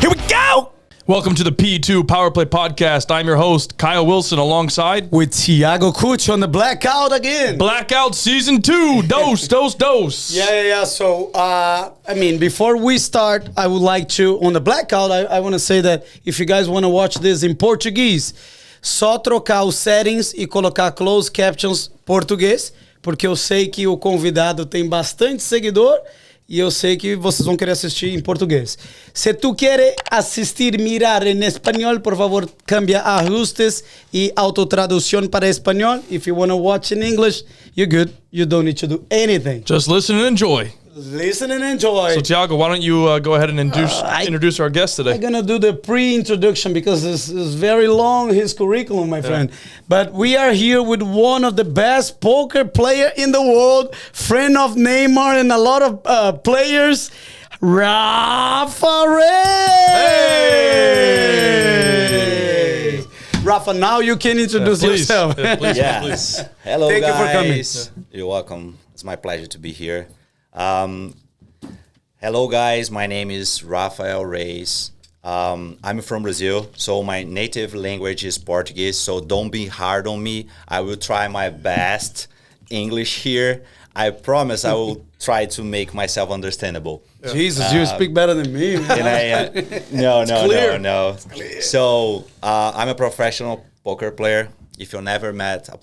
Here we go. Welcome to the P2 Power Play Podcast. I'm your host, Kyle Wilson, alongside With Thiago Kuch on the blackout again. Blackout Season 2. Dose. Yeah. So, before we start, I would like to, on the blackout, I want to say that if you guys want to watch this in Portuguese, só trocar os settings e colocar closed captions português, porque eu sei que o convidado tem bastante seguidor e eu sei que vocês vão querer assistir em português. Se tu queres assistir, mirar em espanhol, por favor, cambia ajustes e autotradução para espanhol. If you want to watch in English, you're good. You don't need to do anything. Just listen and enjoy. Listen and enjoy. So, Thiago, why don't you go ahead and introduce our guest today? I'm going to do the pre-introduction because this is very long, his curriculum, my friend. But we are here with one of the best poker player in the world, friend of Neymar and a lot of players, Rafa Reis. Hey! Rafa, now you can introduce yourself. Please. Hello, Thank guys. you for coming. You're welcome. It's my pleasure to be here. Hello, guys. My name is Rafa Reis. I'm from Brazil, so my native language is Portuguese, so don't be hard on me. I will try my best English here. I promise I will try to make myself understandable. Jesus, you speak better than me, man. No. Clear. So I'm a professional poker player. If you never met a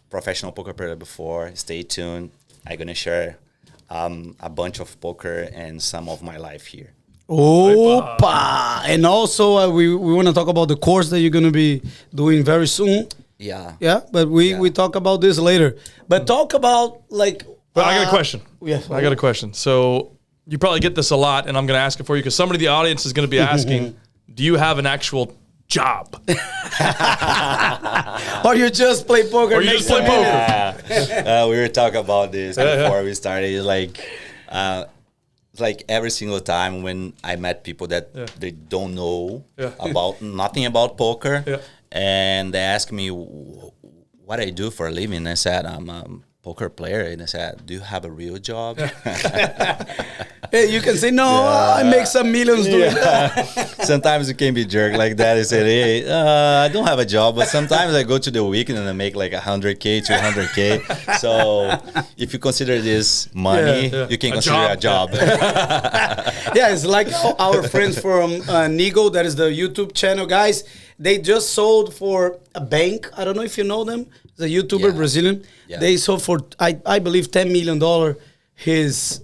professional poker player before, stay tuned. I'm gonna share a bunch of poker and some of my life here. Opa! And also, we want to talk about the course that you're going to be doing very soon. Yeah. Yeah, but we talk about this later. But talk about, like... But I got a question. Yes. I got a question. So you probably get this a lot, and I'm going to ask it for you because somebody in the audience is going to be asking, do you have an actual job? Or you just play poker? We were talking about this before we started. Like every single time when I met people that they don't know about nothing about poker, and they ask me what I do for a living. I said I'm a poker player, and I said, "Do you have a real job?" Hey, you can say no. I make some millions doing that. Sometimes you can be jerk like that. I said, "Hey, I don't have a job," but sometimes I go to the weekend and I make like 100K, 200K. So if you consider this money, you can consider a job. Yeah, it's like our friends from Nigo, that is the YouTube channel, guys. They just sold for a bank. I don't know if you know them. The YouTuber Brazilian. Yeah. They sold for I believe $10 million his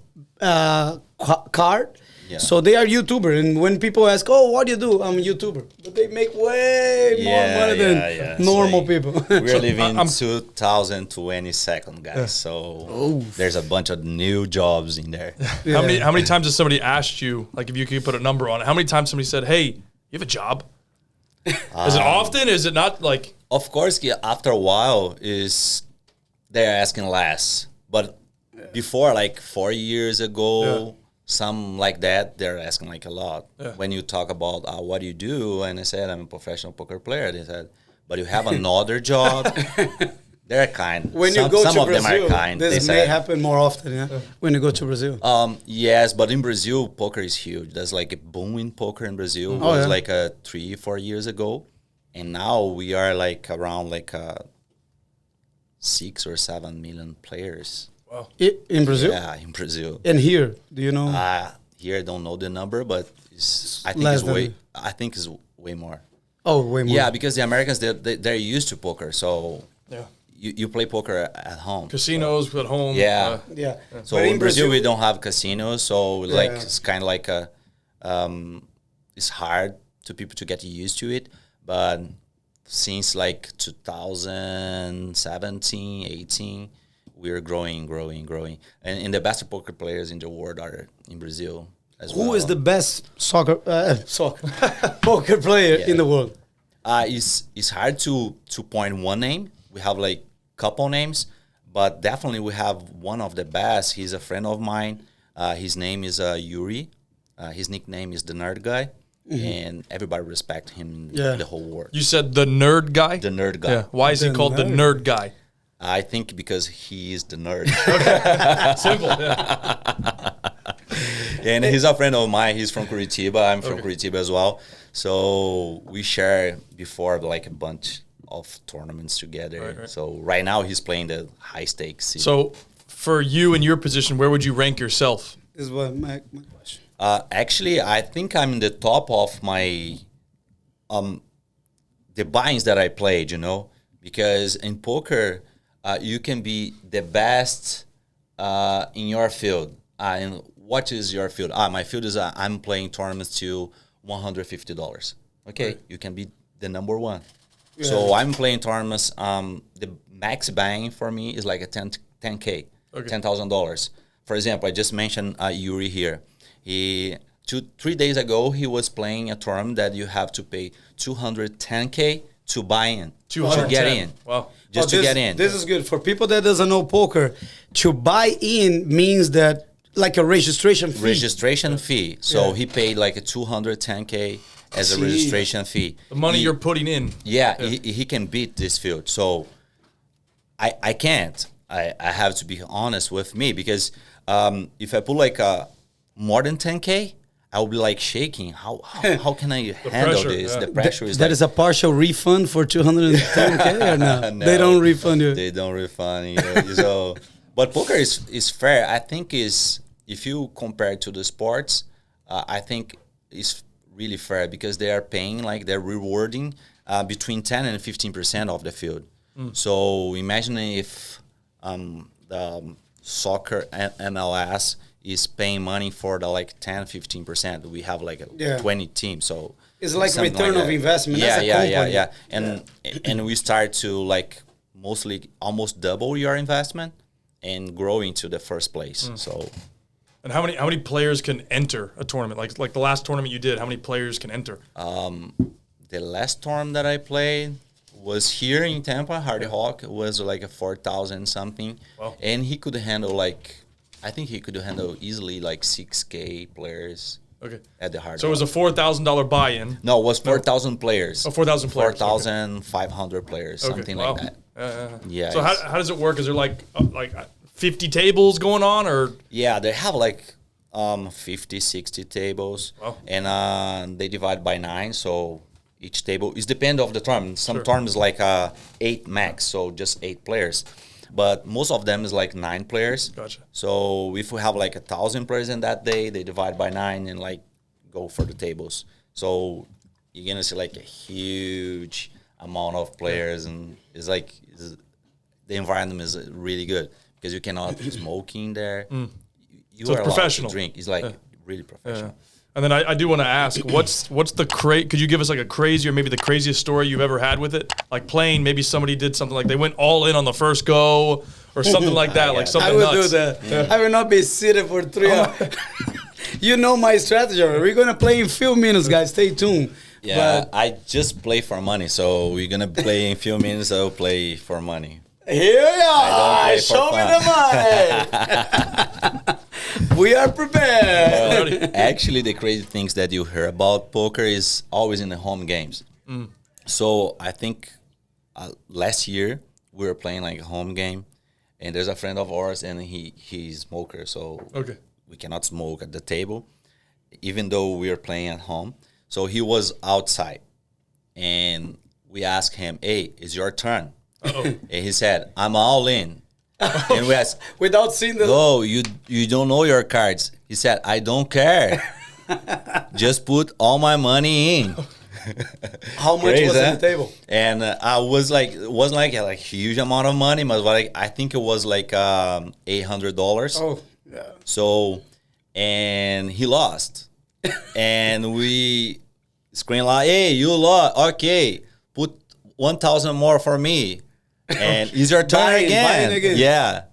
card. Yeah. So they are YouTuber, and when people ask, "Oh, what do you do?" I'm a YouTuber, but they make way more money than normal people. We're living in 2022, guys. So there's a bunch of new jobs in there. How many times has somebody asked you, like if you could put a number on it, how many times somebody said, "Hey, you have a job"? Is it often? Is it not like? Of course, after a while, they're asking less. But before, like 4 years ago, some like that, they're asking like a lot. Yeah. When you talk about what do you do, and I said I'm a professional poker player, they said, but you have another job. They're kind. When you go some to of Brazil, them are kind. This may happen more often, when you go to Brazil. Yes, but in Brazil, poker is huge. There's like a boom in poker in Brazil. It was like 3-4 years ago. And now we are like around like 6 or 7 million players. Wow. In Brazil? Yeah, in Brazil. And here, do you know? Here I don't know the number, but I think it's way more. Oh, way more. Yeah, because the Americans they're used to poker, so you play poker at home. Casinos at home. Yeah. So but in Brazil we don't have casinos, so like it's kind of like it's hard to people to get used to it. But since like 2017, 18, we're growing. And the best poker players in the world are in Brazil as well. Who is the best poker player in the world? It's hard to point one name. We have like couple names, but definitely we have one of the best. He's a friend of mine. His name is Yuri. His nickname is the Nerd Guy. And everybody respect him in the whole world. You said the nerd guy? The nerd guy. Yeah. Why is he called the nerd guy? I think because he is the nerd. Simple. And he's a friend of mine. He's from Curitiba. I'm from Curitiba as well. So we share before like a bunch of tournaments together. Right. So right now he's playing the high stakes scene. So for you in your position, where would you rank yourself? Is what my question. Actually, I think I'm in the top of my the binds that I played, you know, because in poker you can be the best in your field. And what is your field? My field is I'm playing tournaments to $150. Okay, Right. you can be the number one. Yeah. So I'm playing tournaments. The max bang for me is like a 10K, $10,000. For example, I just mentioned Yuri here. He 3 days ago he was playing a tournament that you have to pay 210K to buy in, to get in. Wow. Just to get in. This is good for people that doesn't know poker. To buy in means that like a registration fee. Registration fee. So he paid like a 210K as a registration fee. The money you're putting in. Yeah, he can beat this field. So I can't. I have to be honest with me because if I put like more than 10K, I will be like shaking. How can I handle pressure, this? yeah. The pressure is That like, is a partial refund for 210K or no? No, They don't refund you. They don't refund you. So, but poker is fair. I think is if you compare it to the sports, I think it's really fair because they are paying like they're rewarding between 10 and 15% of the field. So imagine if the soccer MLS is paying money for the like 10-15%. We have like a 20 teams, so It's like something return of that. investment. Yeah, That's a yeah, company. And we start to like mostly almost double your investment and grow into the first place. So And how many players can enter a tournament? Like the last tournament you did, how many players can enter? the last tournament that I played was here in Tampa. Hardy Hawk was like a 4,000 something, Wow. and he could handle like I think he could handle easily like 6K players. Okay. At the Hardy So it was Hawk. a $4,000 buy-in. No, it was 4,000 players. Oh, 4,000 players. 4,500 players, something wow. like that. Yeah. So it's- how does it work? Is there like 50 tables going on, or Yeah, they have like 50, 60 tables, Wow. and they divide by 9. So each table is depend of the tournament. Some Sure. tournaments like 8 max, so just 8 players. But most of them is like 9 players. Gotcha. So if we have like 1,000 players in that day, they divide by 9 and like go for the tables. So you're gonna see like a huge amount of players, and the environment is really good because you cannot smoke in there. You So it's are allowed professional. to drink. It's like really professional. And then I do want to ask, what's the could you give us like a crazy or maybe the craziest story you've ever had with it? Like playing, maybe somebody did something like they went all in on the first go or something like that, like Yeah. something I will nuts. do that. I will not be seated for 3 hours. You know my strategy. We're gonna play in few minutes, guys. Stay tuned. Yeah, But I just play for money, so we're gonna play in a few minutes. I'll play for money. here you are. play for Show me fun. the money. We are prepared. Actually, the crazy things that you hear about poker is always in the home games. So I think last year we were playing like a home game, and there's a friend of ours, and he's a smoker, so Okay. we cannot smoke at the table, even though we are playing at home. So he was outside, and we asked him, "Hey, it's your turn," and he said, "I'm all in." And we asked, Without seeing the "No, you don't know your cards." He said, "I don't care. Just put all my money in." how much Crazy, was huh? on the table. And I was like, it wasn't like a huge amount of money, but like I think it was like $800. Oh, yeah. So, and he lost, and we screamed like, "Hey, you lost! Okay, put 1,000 more for me." And it's your turn Buying again. again. Yeah,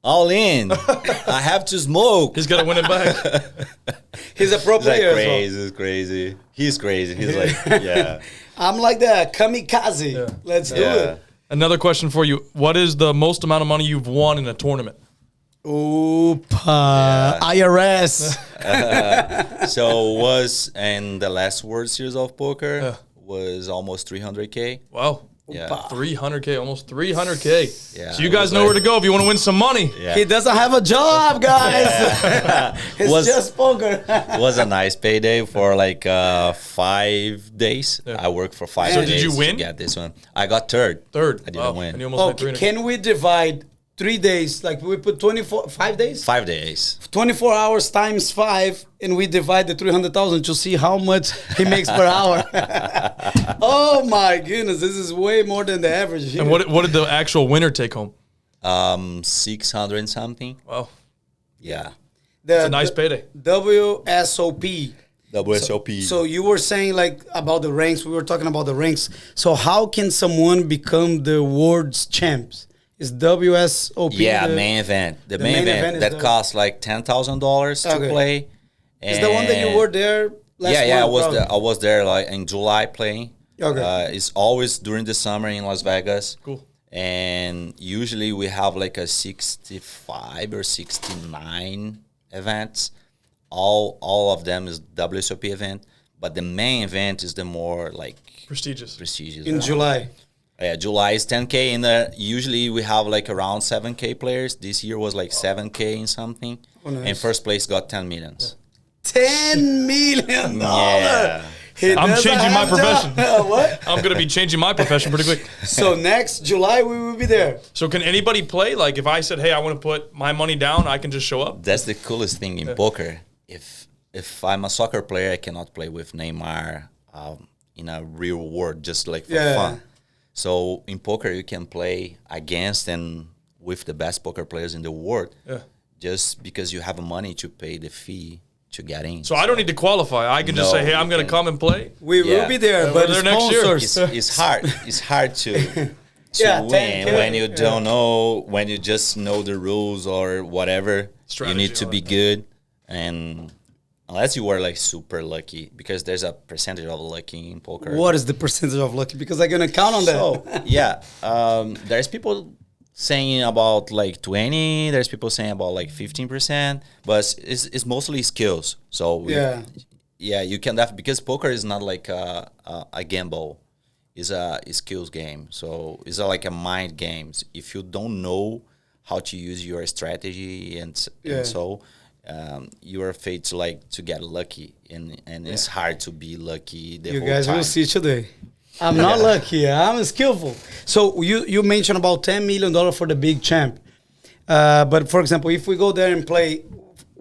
all in. I have to smoke. He's got to win it back. He's a pro It's like player. as well. crazy, it's crazy. He's crazy. He's like, yeah. I'm like that kamikaze. Let's do Yeah. it. Another question for you. What is the most amount of money you've won in a tournament? Oopa. IRS. So was in the last World Series of Poker was almost 300K. Wow. Yeah. 300K, almost 300K. Yeah, So you it guys was know like- where to go if you want to win some money. Yeah. He doesn't have a job, guys. It's Was- just poker. It was a nice payday for like 5 days. Yeah. I worked for 5 So days did you win? to get this one. I got third. Third. I didn't win. And you almost made 300K. Can we divide 3 days? Like we put 5 days? 5 days. 24 hours times 5, and we divide the 300,000 to see how much he makes per hour. Oh my goodness, this is way more than the average here. And what did the actual winner take home? 600 and something. Wow. Yeah. It's a nice payday. WSOP. WSOP. So you were saying like about the ranks. We were talking about the ranks. So how can someone become the world's champs? Is WSOP? yeah, main event. The main event is that the- costs like $10,000 to Okay. play. Is the one that you were there last Yeah, month, probably? I was there like in July playing. Okay. It's always during the summer in Las Vegas. Cool. And usually we have like a 65 or 69 events. All of them is WSOP event, but the main event is the more like Prestigious. prestigious. In one. July. Yeah, July is 10K, and usually we have like around 7K players. This year was like 7K and something, Oh, nice. and first place got 10 millions. $10 million. Yeah. He I'm doesn't changing my have job. profession. What? I'm going to be changing my profession pretty quick. So next July we will be there. So can anybody play? Like if I said, hey, I want to put my money down, I can just show up? That's the coolest thing in poker. If I'm a soccer player, I cannot play with Neymar in a real world, just like for Yeah. fun. So in poker, you can play against and with the best poker players in the world, Yeah. just because you have money to pay the fee to get in. So I don't need to qualify. I can just No, say, hey, I'm you going to can. come and play. We will Yeah. be there, Yeah, but we're there next year. sponsors. It's hard. It's hard to Yeah, win 10K, when you yeah. don't know, when you just know the rules or whatever. Strategy, you need to I be like good, and unless you were like super lucky, because there's a percentage of lucky in poker. What is the percentage of lucky? Because I'm gonna count on that. So yeah, there's people saying about like 20. There's people saying about like 15%, but it's mostly skills. So yeah, you can because poker is not like a gamble. It's a skills game. So it's like a mind game. If you don't know how to use your strategy and so you are afraid to get lucky, and it's hard to be lucky the You whole guys time. will see today. I'm not lucky. I'm skillful. So you mentioned about $10 million for the big champ. But for example, if we go there and play,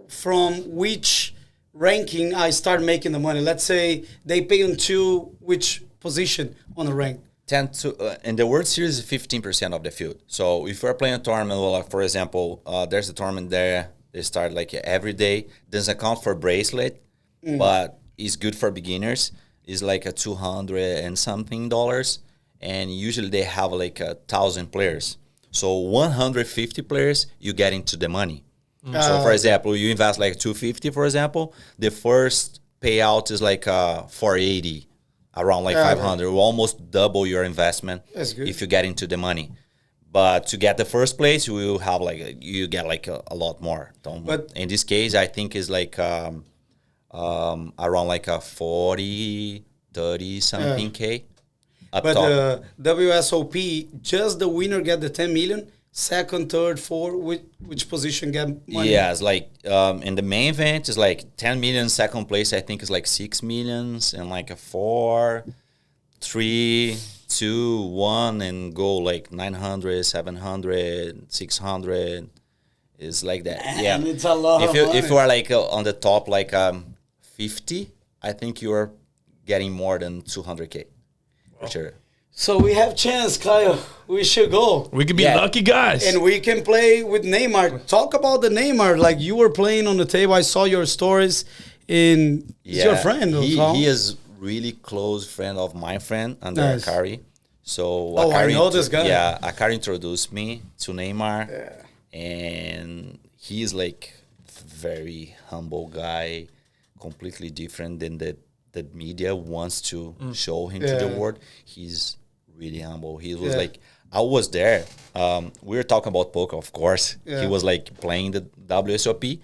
from which ranking I start making the money? Let's say they pay until which position on the rank? In the World Series, 15% of the field. So if you're playing a tournament, well, like for example, there's a tournament there. They start like every day. Doesn't count for bracelet, but it's good for beginners. It's like a $200 and something, and usually they have like 1,000 players. So 150 players, you get into the money. So for example, you invest like 250, for example, the first payout is like 480. Around like 500, will almost double your investment. That's good. If you get into the money. But to get the first place, you will have like you get like a lot more. But in this case, I think it's like around like a 40, 30 something K. But the WSOP, just the winner get the 10 million. Second, third, fourth, which position get money? Yeah, it's like in the main event is like 10 million. Second place, I think, is like 6 millions, and like a 4, 3, 2, 1, and go like 900, 700, 600. It's like that. Yeah, And it's a lot of money. If you are like on the top like 50, I think you are getting more than 200K for sure. So we have chance, Kyle. We should go. We could be lucky guys. And we can play with Neymar. Talk about the Neymar. Like you were playing on the table. I saw your stories. He's your friend. He is really close friend of my friend, Andre Akari. So I know this guy. Yeah, Akari introduced me to Neymar, and he's like very humble guy, completely different than the media wants to show him to the world. He's really humble. He was like, I was there. We were talking about poker, of course. He was like playing the WSOP.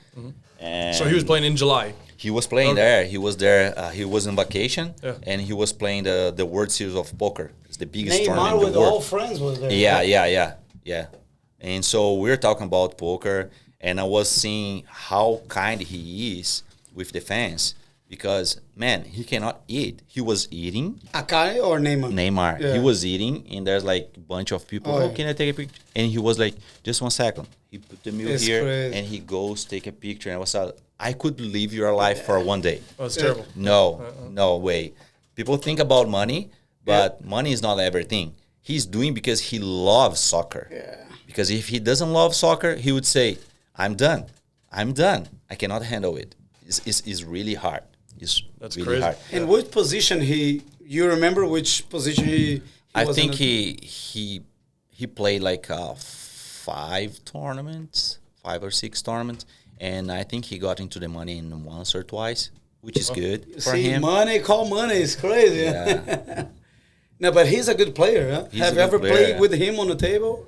And so he was playing in July. He was playing there. He was there. He was on vacation, and he was playing the World Series of Poker. It's the biggest Neymar tournament in with the world. all friends was there. Yeah. And so we're talking about poker, and I was seeing how kind he is with the fans because, man, he cannot eat. He was eating. Akai or Neymar? Neymar. Yeah. He was eating, and there's like a bunch of people. Oh, Oh, yeah. can I take a picture? And he was like, just 1 second. He put the meal It's here, crazy. and he goes take a picture. And I was like, I could live your life for 1 day. Oh, it's terrible. No way. People think about money, but money is not everything. He's doing because he loves soccer. Yeah. Because if he doesn't love soccer, he would say, I'm done. I cannot handle it. It's really hard. That's really crazy. hard. And which position you remember which position he I was think in? he played like 5 tournaments, 5 or 6 tournaments, and I think he got into the money in once or twice, which is good for See, him. call money is crazy. Yeah. No, but he's a good player. Huh? He's a Have you good ever player. played with him on the table?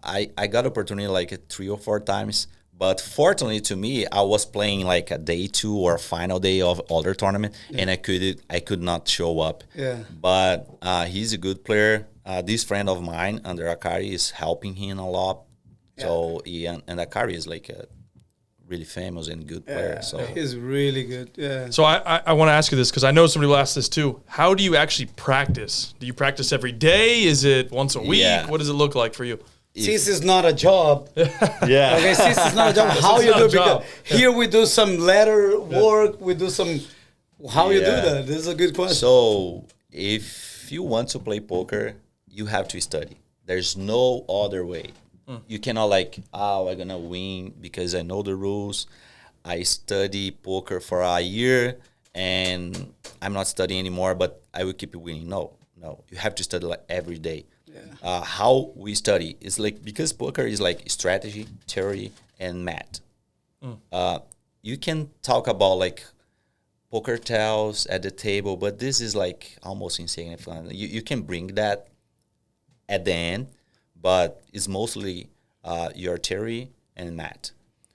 I got opportunity like 3 or 4 times, but fortunately to me, I was playing like a day 2 or final day of other tournament, and I could not show up. Yeah. But he's a good player. This friend of mine, under Akari, is helping him a lot. So and Akari is like a really famous and good player. So He's really good. Yeah. So I want to ask you this because I know somebody will ask this too. How do you actually practice? Do you practice every day? Is it once a week? Yeah. What does it look like for you? Since it's not a job, yeah. okay, since it's not a job, how is you not do a it? Because job. here we do some letter work, we do some, how you do Yeah. that? This is a good question. So if you want to play poker, you have to study. There's no other way. You cannot like, I'm gonna win because I know the rules. I study poker for a year and I'm not studying anymore, but I will keep winning. No. You have to study like every day. How we study is like, because poker is like strategy, theory, and math. You can talk about like poker tells at the table, but this is like almost insignificant. You can bring that at the end, but it's mostly your theory and math.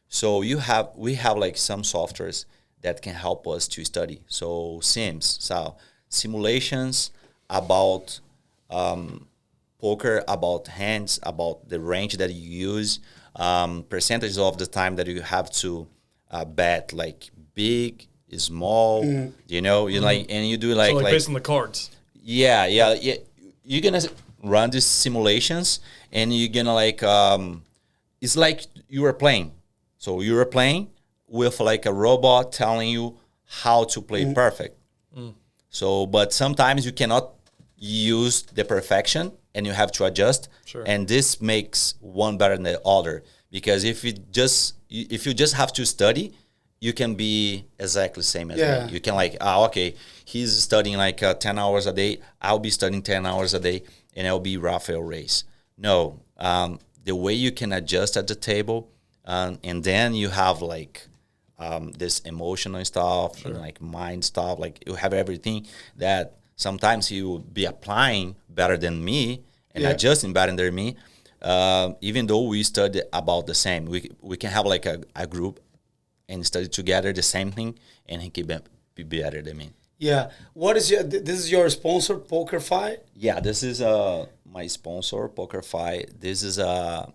So we have like some softwares that can help us to study. So simulations about poker, about hands, about the range that you use, percentage of the time that you have to bet like big, small, you like, and you do So like based on the cards. yeah. You're gonna run these simulations, and you're gonna like it's like you were playing. So you were playing with like a robot telling you how to play perfect. So, but sometimes you cannot use the perfection, and you have to adjust. Sure. And this makes one better than the other, because if you just have to study, you can be exactly the same as me. You can like, okay, he's studying like 10 hours a day. I'll be studying 10 hours a day, and I'll be Rafa Reis. No, the way you can adjust at the table, and then you have like this emotional stuff, and like mind stuff. Like you have everything that sometimes you will be applying better than me and adjusting better than me. Even though we study about the same, we can have like a group and study together the same thing, and he can be better than me. Yeah. What is this is your sponsor, PokerFi? Yeah, this is my sponsor, PokerFi. This is a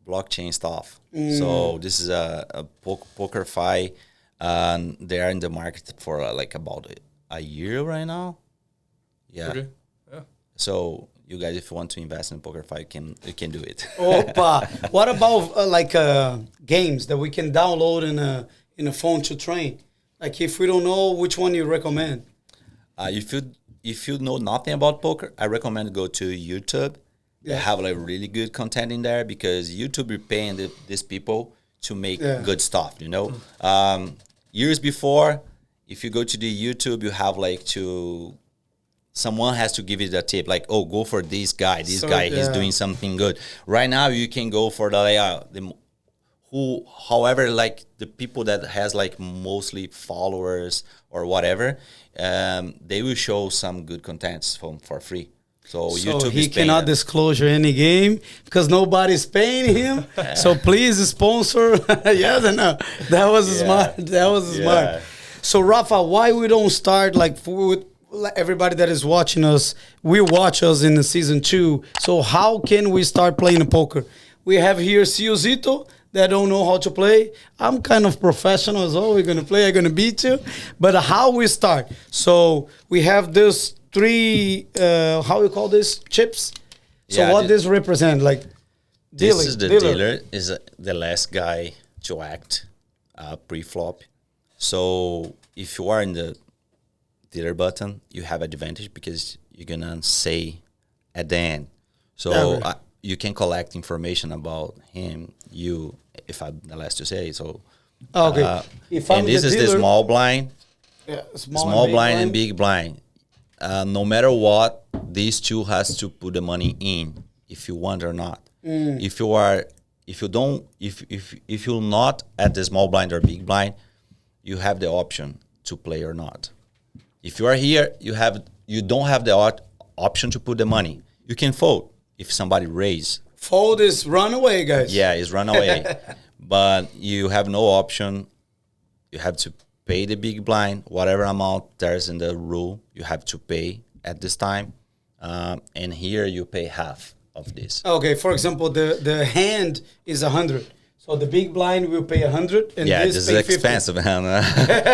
blockchain stuff. So this is a PokerFi. They are in the market for like about a year right now. Yeah. Okay. Yeah. So you guys, if you want to invest in PokerFi, you can do it. Opa. What about games that we can download in a phone to train? Like if we don't know, which one you recommend? If you know nothing about poker, I recommend go to YouTube. They have like really good content in there, because YouTube is paying these people to make good stuff. Years before, if you go to the YouTube, you have like someone has to give you the tip, like, oh, go for this guy. This guy, he's doing something good. Right now, you can go for however, like the people that has like mostly followers or whatever, they will show some good contents for free. So YouTube he is paying cannot them. disclose any game because nobody's paying him. So please sponsor. Yes or no? That was smart. That was smart. So Rafa, why we don't start like with everybody that is watching us will watch us in the season 2. So how can we start playing poker? We have here Ciozito that don't know how to play. I'm kind of professional as well. We're gonna play. I'm gonna beat you. But how we start? So we have this 3. How we call this chips? So what this represent? Like this is the dealer is the last guy to act pre-flop. So if you are in the dealer button, you have advantage because you're gonna say at the end. So you can collect information about him. If I'm the last to say so. Okay. And this is the small blind. Yeah, small blind and big blind. No matter what, these two has to put the money in if you want or not. If you're not at the small blind or big blind, you have the option to play or not. If you are here, you don't have the option to put the money. You can fold if somebody raise. Fold is run away, guys. Yeah, it's run away. But you have no option. You have to pay the big blind, whatever amount there's in the rule, you have to pay at this time. And here you pay half of this. Okay, for example, the hand is 100. So the big blind will pay 100, and this is expensive, man.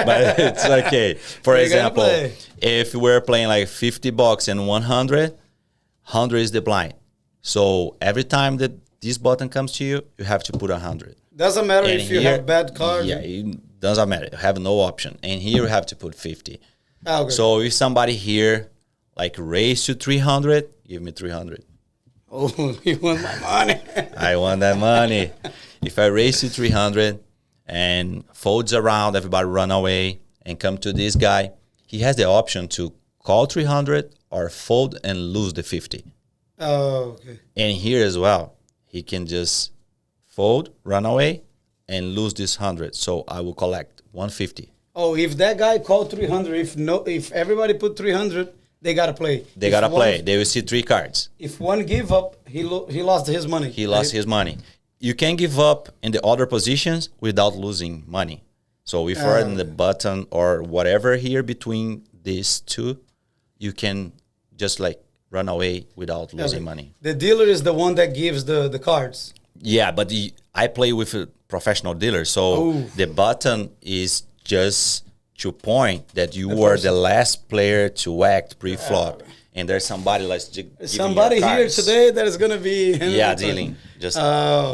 But it's okay. For example, if we're playing like $50 and 100, 100 is the blind. So every time that this button comes to you, you have to put 100. Doesn't matter if you have bad cards. Yeah, it doesn't matter. You have no option. And here you have to put 50. Okay. So if somebody here like raise to 300, give me 300. Oh, you want my money? I want that money. If I raise to 300 and folds around, everybody run away and come to this guy, he has the option to call 300 or fold and lose the 50. Oh, okay. And here as well, he can just fold, run away, and lose this 100. So I will collect 150. Oh, if that guy called 300, if everybody put 300, they gotta play. They gotta play. They will see 3 cards. If one give up, he lost his money. He lost his money. You can give up in the other positions without losing money. So if you're in the button or whatever here between these two, you can just like run away without losing money. The dealer is the one that gives the cards. Yeah, but I play with a professional dealer, so the button is just to point that you were the last player to act pre-flop. And there's somebody like somebody here today that is gonna be dealing, just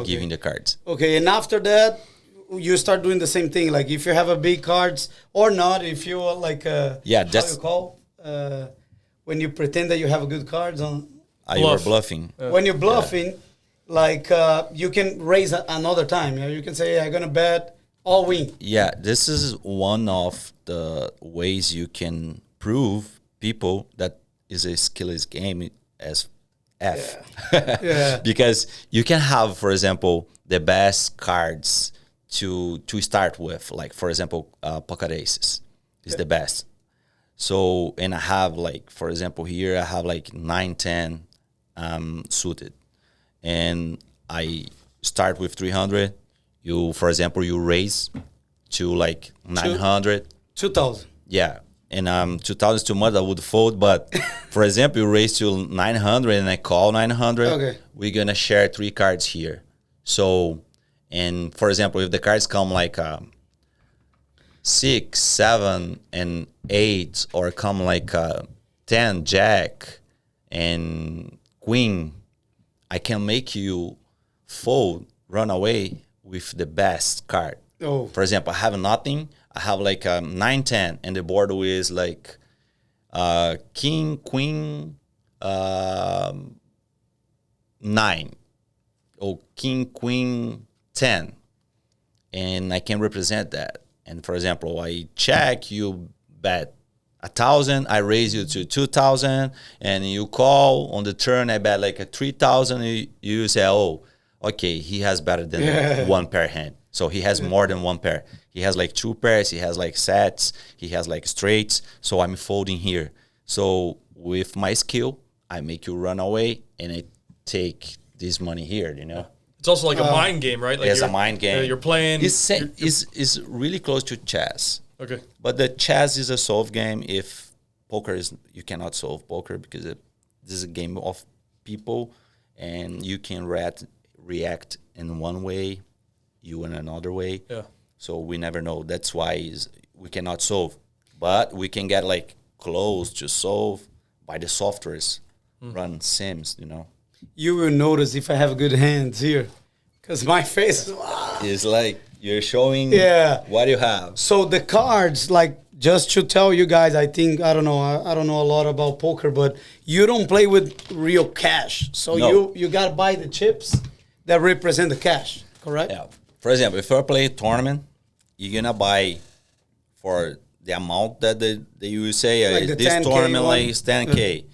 giving the cards. Okay, and after that, you start doing the same thing. Like if you have a big cards or not, if you are like how you call when you pretend that you have a good cards on. You are bluffing. When you're bluffing, like you can raise another time. You can say, I'm gonna bet all win. Yeah, this is one of the ways you can prove people that is a skillless game as F. Yeah. Because you can have, for example, the best cards to start with. Like, for example, pocket aces is the best. So, and I have like, for example, here I have like 9-10 suited. And I start with 300. For example, you raise to like 900. 2,000. Yeah. And 2,000 is too much, I would fold. But for example, you raise to 900 and I call 900. Okay. We're going to share 3 cards here. So, and for example, if the cards come like 6, 7, and 8, or come like 10, jack, and queen, I can make you fold, run away with the best card. Oh. For example, I have nothing. I have like 9-10, and the board is like king, queen, 9, or king, queen, 10, and I can represent that. And for example, I check, you bet 1,000, I raise you to 2,000, and you call on the turn. I bet like a 3,000. You say, oh, okay, he has better than one pair hand. So he has more than one pair. He has like 2 pairs. He has like sets. He has like straights. So I'm folding here. So with my skill, I make you run away, and I take this money here. You know. It's also like a mind game, right? Like it's a mind game. You're playing. It's really close to chess. Okay. But the chess is a solve game if poker is, you cannot solve poker because this is a game of people, and you can react in one way, you in another way. Yeah. So we never know. That's why we cannot solve, but we can get like close to solve by the softwares, run sims. You will notice if I have good hands here, because my face is. It's like you're showing what you have. So the cards, like, just to tell you guys, I think, I don't know a lot about poker, but you don't play with real cash. So No. you got to buy the chips that represent the cash, correct? Yeah. For example, if you play a tournament, you're going to buy for the amount that you say, Like the this 10K tournament one? is 10K.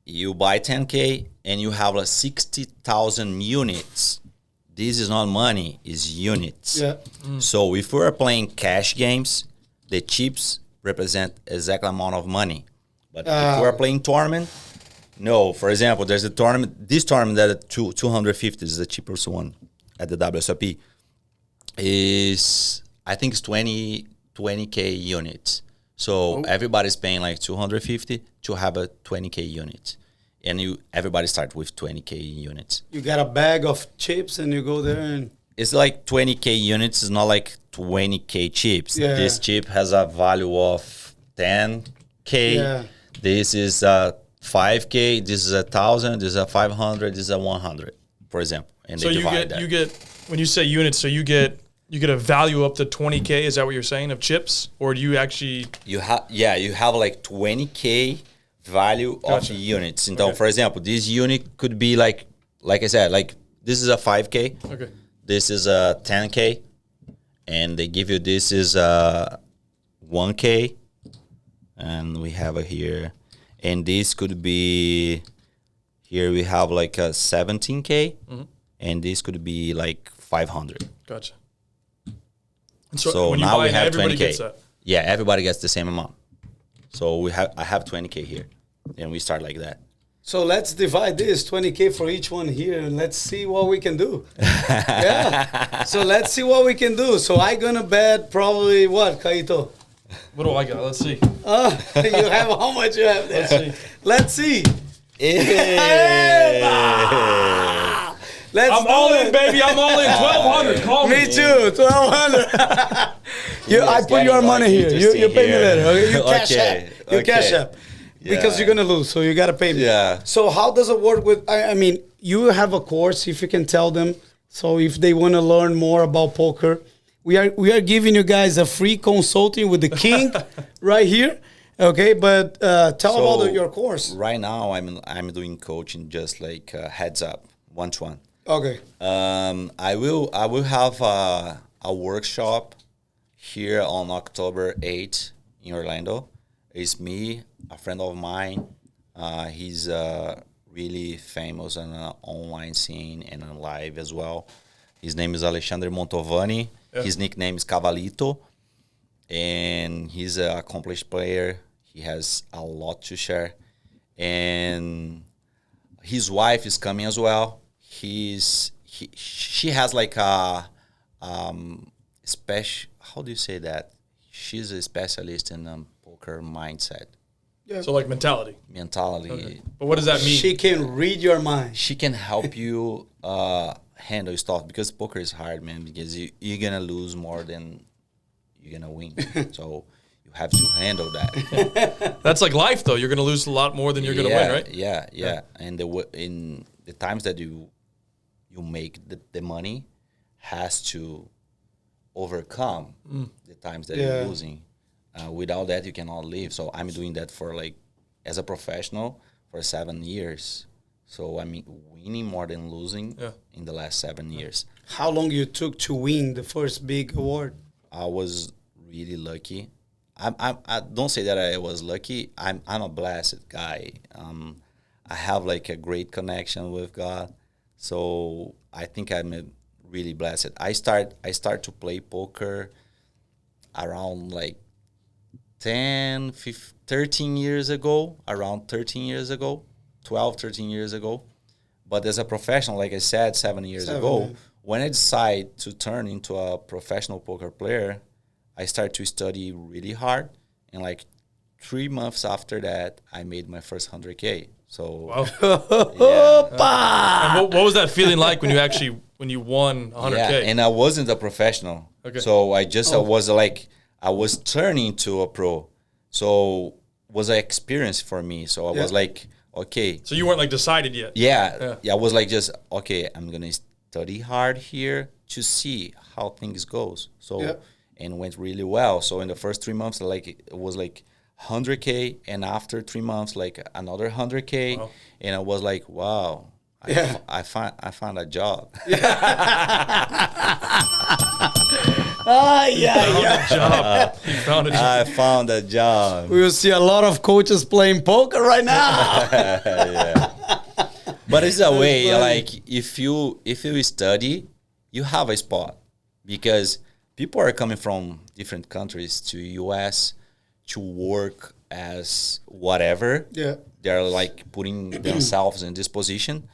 You buy 10K and you have like 60,000 units. This is not money, it's units. Yeah. So if we're playing cash games, the chips represent exact amount of money. But if we're playing tournament, no. For example, there's a tournament. This tournament that 250 is the cheapest one at the WSOP. I think it's 20K units. So everybody's paying like 250 to have a 20K unit. And everybody starts with 20K units. You got a bag of chips and you go there and... It's like 20K units. It's not like 20K chips. Yeah. This chip has a value of 10K. Yeah. This is 5K. This is 1,000. This is 500. This is 100, for example. And So they you divide that. get when you say units, so you get a value up to 20K. Is that what you're saying of chips, or do you actually? You have like 20K value Gotcha. of units. So, Okay. for example, this unit could be like I said, like this is a 5K. Okay. This is a 10K, and they give you this is a 1K, and we have it here, and this could be here we have like a 17K, and this could be like 500. Gotcha. And So when you now buy we it, have everybody 20K. gets that. Yeah, everybody gets the same amount. So I have 20K here, and we start like that. So let's divide this 20K for each one here, and let's see what we can do. Yeah. So let's see what we can do. So I gonna bet probably what, Kaito? What do I got? Let's see. You have how much you have there? Let's see. Let's see. Hey. Let's I'm do all it. in, baby. I'm all in. 1,200. Call me. Me too. 1,200. I put your getting, money like, here. You interesting pay me here. later. Okay? You cash Okay, up. You cash okay. up. Because Yeah. you're gonna lose, so you gotta pay me. Yeah. So how does it work with? I mean, you have a course. If you can tell them, so if they want to learn more about poker, we are giving you guys a free consulting with the king right here. Okay, but tell about your course. Right now, I'm doing coaching just like heads up, 1-to-1. Okay. I will have a workshop here on October 8th in Orlando. It's me, a friend of mine. He's really famous on the online scene and on live as well. His name is Alexandre Montovani. Yeah. His nickname is Cavalito. And he's an accomplished player. He has a lot to share. And his wife is coming as well. She has like a special, how do you say that? She's a specialist in poker mindset, So like mentality. mentality. But what does that mean? She can read your mind. She can help you handle stuff because poker is hard, man, because you're going to lose more than you're going to win. So you have to handle that. That's like life, though. You're going to lose a lot more than you're going to win, right? Yeah. And in the times that you make the money has to overcome the times that you're losing. Without that, you cannot live. So I'm doing that for as a professional for 7 years. So I'm winning more than losing in the last 7 years. How long you took to win the first big award? I was really lucky. I don't say that I was lucky. I'm a blessed guy. I have like a great connection with God. So I think I'm really blessed. I start to play poker around like 13 years ago, 12, 13 years ago. But as a professional, like I said, 7 years ago, when I decided to turn into a professional poker player, I started to study really hard and like 3 months after that, I made my first 100K. So, Wow. yeah. And what was that feeling like when you won 100K? Yeah, and I wasn't a professional. Okay. So I was like, I was turning to a pro. So was an experience for me. So I was like, okay. So you weren't like decided yet? Yeah. I was like just, okay, I'm going to study hard here to see how things goes. So, and went really well. So in the first 3 months, like it was like 100K. And after 3 months, like another 100K. Wow. And I was like, wow. I found a job. I found a job. We will see a lot of coaches playing poker right now. Yeah. But it's a way, like if you study, you have a spot, because people are coming from different countries to US to work as whatever. Yeah. They're like putting themselves in this position.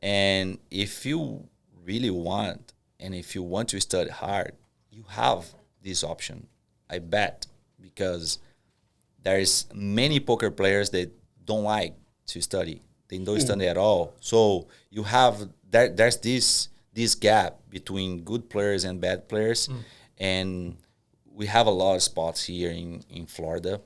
And if you really want, and if you want to study hard, you have this option, I bet, because there's many poker players that don't like to study. They don't study at all. So you have there's this gap between good players and bad players, and we have a lot of spots here in Florida.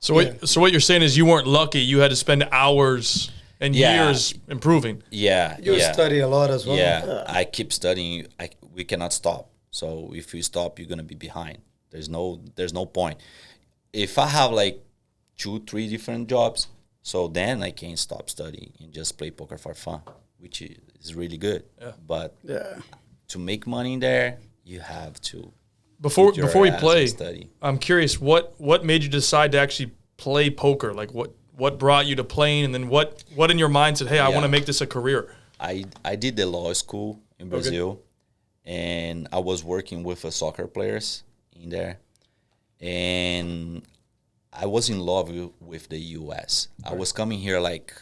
So what you're saying is you weren't lucky. You had to spend hours and years improving. Yeah. You study a lot as well. Yeah, I keep studying. We cannot stop. So if you stop, you're gonna be behind. There's no point. If I have like 2-3 different jobs, so then I can stop studying and just play poker for fun, which is really good. Yeah. But to make money in there, you have to. Before we play, I'm curious what made you decide to actually play poker? Like what brought you to playing, and then what in your mind said, hey, I want to make this a career? I did the law school in Brazil, and I was working with soccer players in there, and I was in love with the US. I was coming here like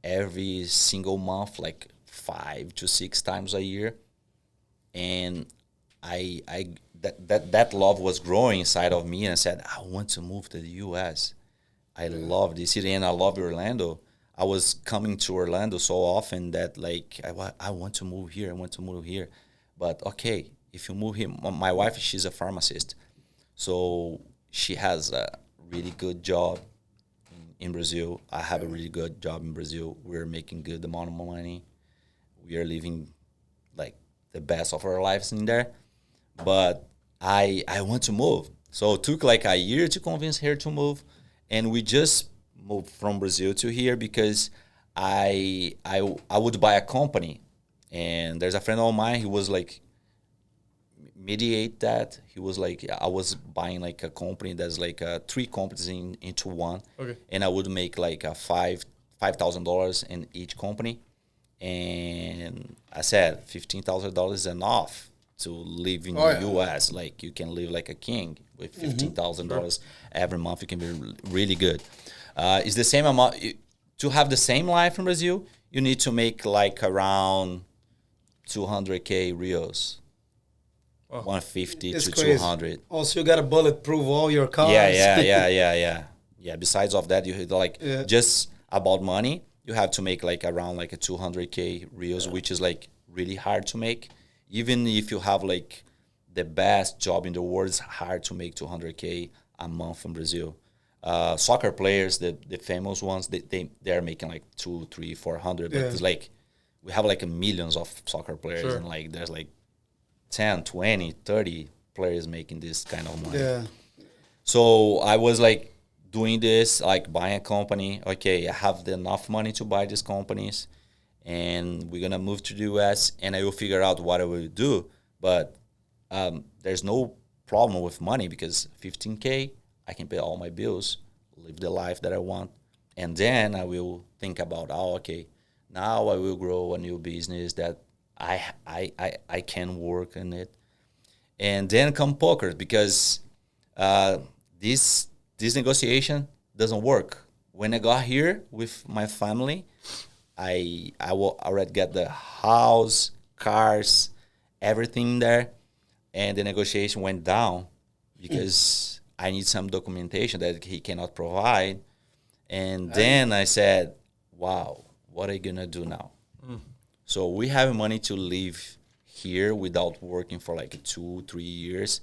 every single month, like 5 to 6 times a year, and that love was growing inside of me, and I said, I want to move to the US. I love this city, and I love Orlando. I was coming to Orlando so often that like I want to move here. I want to move here. But okay, if you move here, my wife, she's a pharmacist, so she has a really good job in Brazil. I have a really good job in Brazil. We're making good amount of money. We are living like the best of our lives in there. But I want to move. So it took like a year to convince her to move. And we just moved from Brazil to here because I would buy a company. And there's a friend of mine who was like, mediate that. He was like, I was buying like a company that's like 3 companies into one. Okay. And I would make like a $5,000 in each company. And I said, $15,000 is enough to live in the US. Like you can live like a king with $15,000 every month. You can be really good. It's the same amount. To have the same life in Brazil, you need to make like around 200K reals. 150 to crazy. 200. Also, you got to bulletproof all your cars. Yeah. Besides of that, you like just about money, you have to make like around like a 200K reals, which is like really hard to make. Even if you have like the best job in the world, it's hard to make 200K a month in Brazil. Soccer players, the famous ones, they are making like 200, 300, 400. But it's like we have like millions of soccer players, and like there's like 10, 20, 30 players making this kind of money. Yeah. So I was like doing this, like buying a company. Okay, I have enough money to buy these companies, and we're gonna move to the US, and I will figure out what I will do. But there's no problem with money because 15K, I can pay all my bills, live the life that I want, and then I will think about, now I will grow a new business that I can work in it. And then come poker, because this negotiation doesn't work. When I got here with my family, I will already get the house, cars, everything there, and the negotiation went down because I need some documentation that he cannot provide. And then I said, wow, what are you going to do now? So we have money to live here without working for like 2-3 years.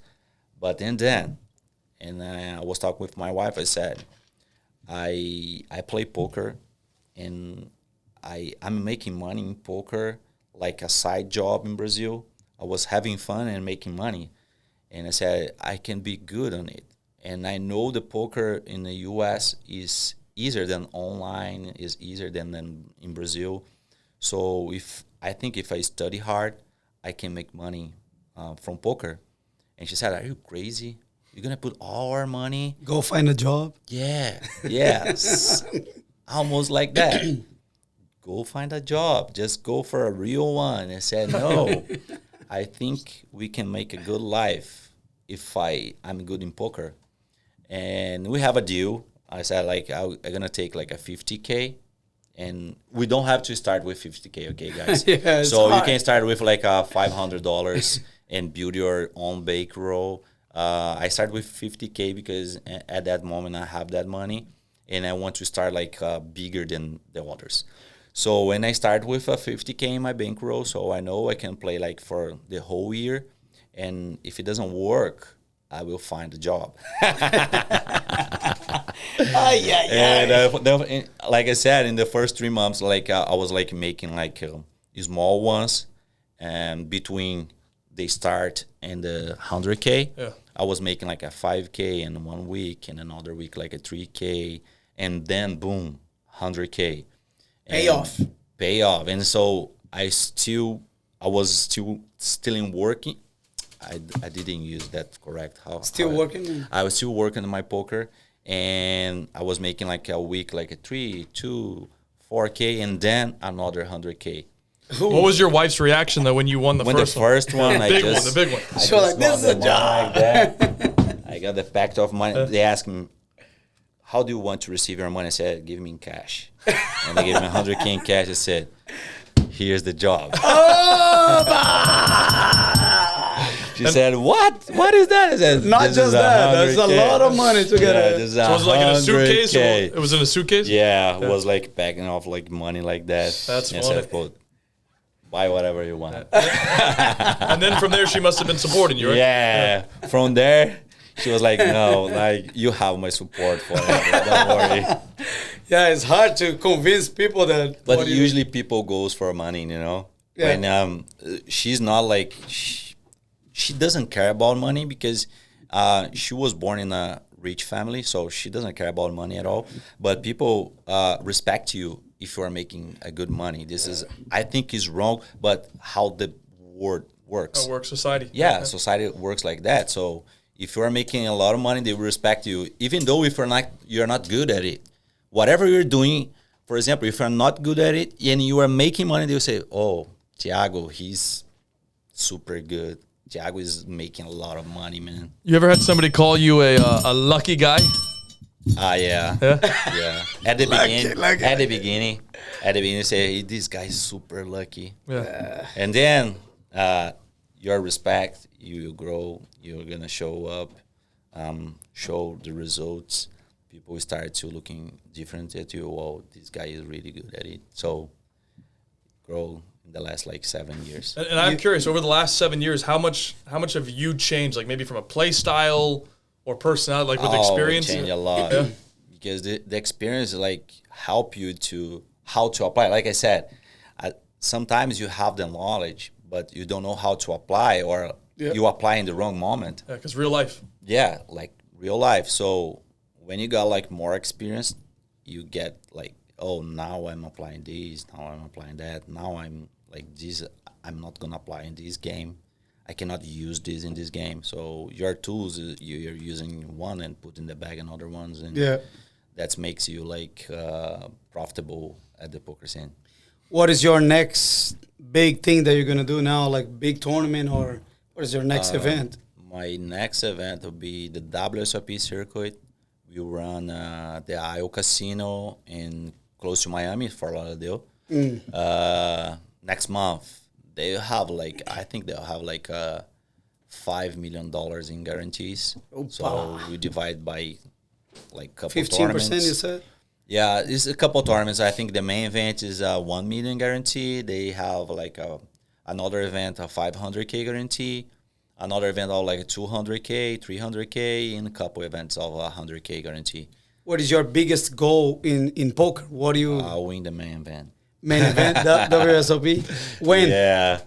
But then, and I was talking with my wife, I said, I play poker, and I'm making money in poker like a side job in Brazil. I was having fun and making money. And I said, I can be good on it. And I know the poker in the US is easier than online, is easier than in Brazil. So I think if I study hard, I can make money from poker. And she said, are you crazy? You're going to put all our money? Go find a job. Yeah, yes. Almost like that. Go find a job. Just go for a real one. I said, no, I think we can make a good life if I'm good in poker. And we have a deal. I said, like, I'm going to take like a 50K. And we don't have to start with 50K, okay, guys? Yeah, so hard. You can start with like $500 and build your own bankroll. I started with 50K because at that moment I have that money, and I want to start like bigger than the others. So when I start with a 50K in my bankroll, so I know I can play like for the whole year, and if it doesn't work, I will find a job. And like I said, in the first 3 months, like I was like making like small ones, and between the start and the 100K, I was making like a 5K in 1 week, and another week like a 3K, and then boom, 100K. Pay off. And so I was still in working. I didn't use that correct. Working? I was still working on my poker, and I was making like a week like a 3, 2, 4K, and then another 100K. What was your wife's reaction though when you won the first one? The first one, the big one. She was like, "This is a job." Like that. I got the pact of money. They asked me, "How do you want to receive your money?" I said, "Give me in cash." And they gave me 100K in cash. I said, "Here's the job." She said, "What? What is that?" I said, "Not just that. There's a lot of money to get it." So was it like in a suitcase? It was in a suitcase? Yeah, it was like packing off like money like that. That's funny. I said, buy whatever you want. And then from there, she must have been supporting you, right? Yeah. From there, she was like, no, like, you have my support forever. Don't worry. Yeah, it's hard to convince people that. But usually people goes for money, you know? Yeah. When she's not like, she doesn't care about money because she was born in a rich family, so she doesn't care about money at all. But people respect you if you are making a good money. This is, I think, is wrong, but how the world works. How works society. Yeah, society works like that. So if you are making a lot of money, they will respect you, even though if you're not good at it. Whatever you're doing, for example, if you're not good at it and you are making money, they'll say, "Oh, Thiago, he's super good. Thiago is making a lot of money, man." You ever had somebody call you a lucky guy? Yeah. Yeah. At the beginning, say, "Hey, this guy is super lucky." Yeah. And then your respect, you grow, you're gonna show up, show the results. People start to looking different at you. "Well, this guy is really good at it." So grow in the last like 7 years. And I'm curious, over the last 7 years, how much have you changed? Like maybe from a play style or personality, like with experience? Change a lot. Yeah. Because the experience like help you to how to apply. Like I said, sometimes you have the knowledge, but you don't know how to apply, or you apply in the wrong moment. Yeah, because real life. Yeah, like real life. So when you got like more experience, you get like, oh, now I'm applying this, now I'm applying that, now I'm like this, I'm not gonna apply in this game. I cannot use this in this game. So your tools, you're using one and put in the bag another ones, and that makes you like profitable at the poker scene. What is your next big thing that you're gonna do now? Like big tournament, or what is your next event? My next event will be the WSOP circuit. We run the IO Casino in close to Miami, Fort Lauderdale. Next month, they have like, I think they'll have like $5 million in guarantees. Opa. So we divide by like couple 15%, tournaments. you said? Yeah, it's a couple tournaments. I think the main event is a 1 million guarantee. They have like another event, a 500K guarantee. Another event of like 200K, 300K, and a couple events of 100K guarantee. What is your biggest goal in poker? What do you... I'll win the main event. Main event, WSOP? When? Yeah.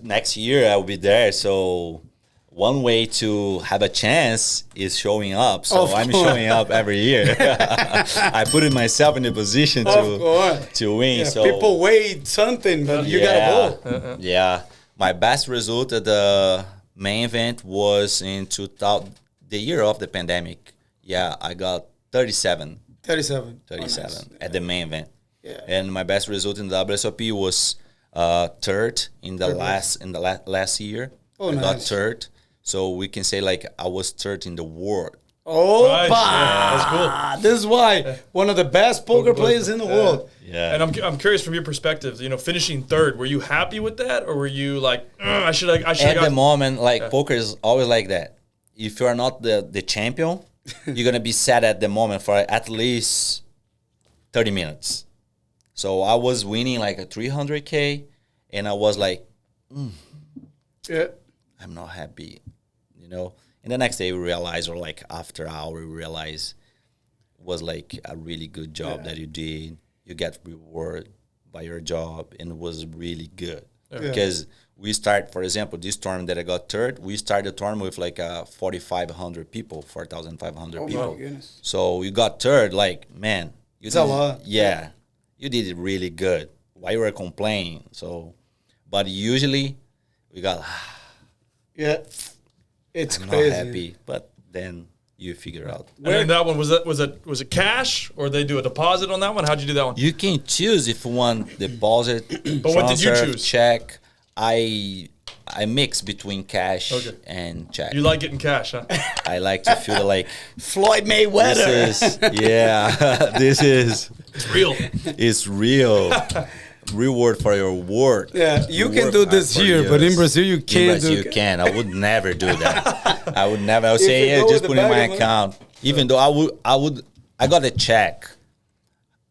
Next year I'll be there. So one way to have a chance is showing up. So I'm showing up every year. I put myself in the position to win. Yeah, so people wait something, but you gotta go. Yeah. My best result at the main event was in 2000, the year of the pandemic. Yeah, I got 37. 37. 37 nice. at the main event. Yeah. And my best result in the WSOP was third in the last year. Oh, I nice. got third. So we can say like I was third in the world. Oh, Nice. Yeah, that's cool. This is why one of the best poker players in the world. Yeah. And I'm curious from your perspective, you know, finishing third, were you happy with that, or were you like, I should have At the moment, like poker is always like that. If you are not the champion, you're gonna be sad at the moment for at least 30 minutes. So I was winning like a 300K, and I was like, Yeah. I'm not happy, you know. And the next day we realized, or like after hour, we realized it was like a really good job that you did. You get rewarded by your job, and it was really good. Because we start, for example, this tournament that I got third, we started the tournament with like 4,500 people, 4,500 people. My goodness. So we got third, like, man. It's a lot. Yeah. You did it really good. Why you were complaining? So, but usually we got, Yeah. It's I'm crazy. not happy. But then you figure out. And then that one was it cash, or they do a deposit on that one? How'd you do that one? You can choose if you want deposit, But what did you transfer, choose? check. I mix between cash and check. You like getting cash, huh? I like to feel like Floyd Mayweather. this is this is It's real. it's real. Reward for your work. Yeah, you can work do hard this for here, but in years. Brazil you In can't Brazil, do. you can. I would never do that. I would never. I would If say, you yeah, go just with put the in my bag of money- account. Even though I got a check.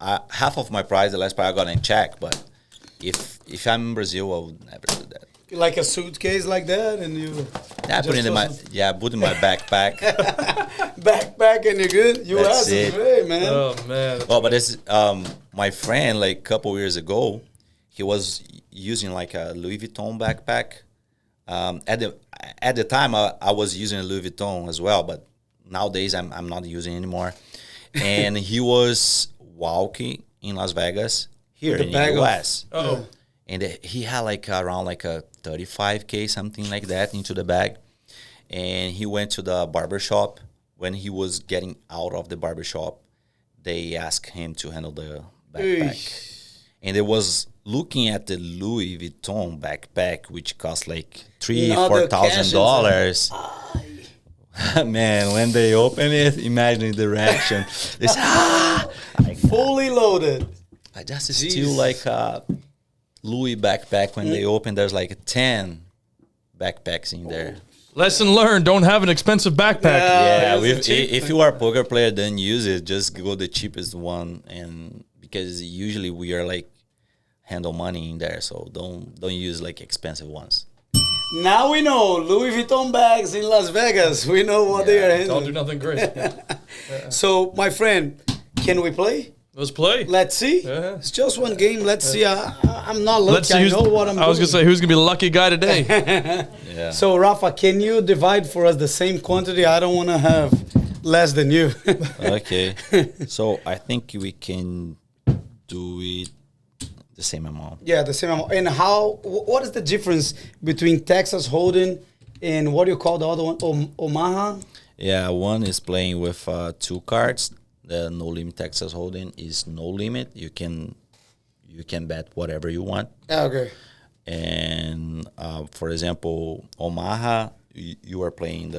Half of my prize, the last prize I got in check. But if I'm in Brazil, I would never do that. Like a suitcase like that, and you Yeah, put it in my put in my backpack. backpack and you're good. You That's ask it. hey man. Oh man. Oh, but this my friend like a couple years ago, he was using like a Louis Vuitton backpack. At the time I was using a Louis Vuitton as well, but nowadays I'm not using anymore. And he was walking in Las Vegas here in the US. Oh. And he had like around like a 35K, something like that, into the bag. And he went to the barber shop. When he was getting out of the barber shop, they asked him to handle the backpack. And it was looking at the Louis Vuitton backpack, which cost like $4,000. Man, when they open it, imagine the reaction. They say, Fully loaded. I just still like a Louis backpack. When they open, there's like 10 backpacks in there. Lesson learned: don't have an expensive backpack. Yeah, it's a cheap if you are a poker player, don't use it. Just go the cheapest one, and because usually we are like handle money in there, so don't use like expensive ones. Now we know Louis Vuitton bags in Las Vegas. We know what they are Don't do handling. nothing crazy. So, my friend, can we play? Let's play. Let's see. Yeah. It's just one game. Let's see. I'm not lucky. Let's see. I know what I'm doing. I was gonna say, who's gonna be the lucky guy today? Yeah. So, Rafa, can you divide for us the same quantity? I don't want to have less than you. Okay. So I think we can do it the same amount. Yeah, the same amount. And what is the difference between Texas Hold'em and what do you call the other one? Omaha? Yeah, one is playing with 2 cards. The no limit Texas Hold'em is no limit. You can bet whatever you want. Okay. And for example, Omaha, you are playing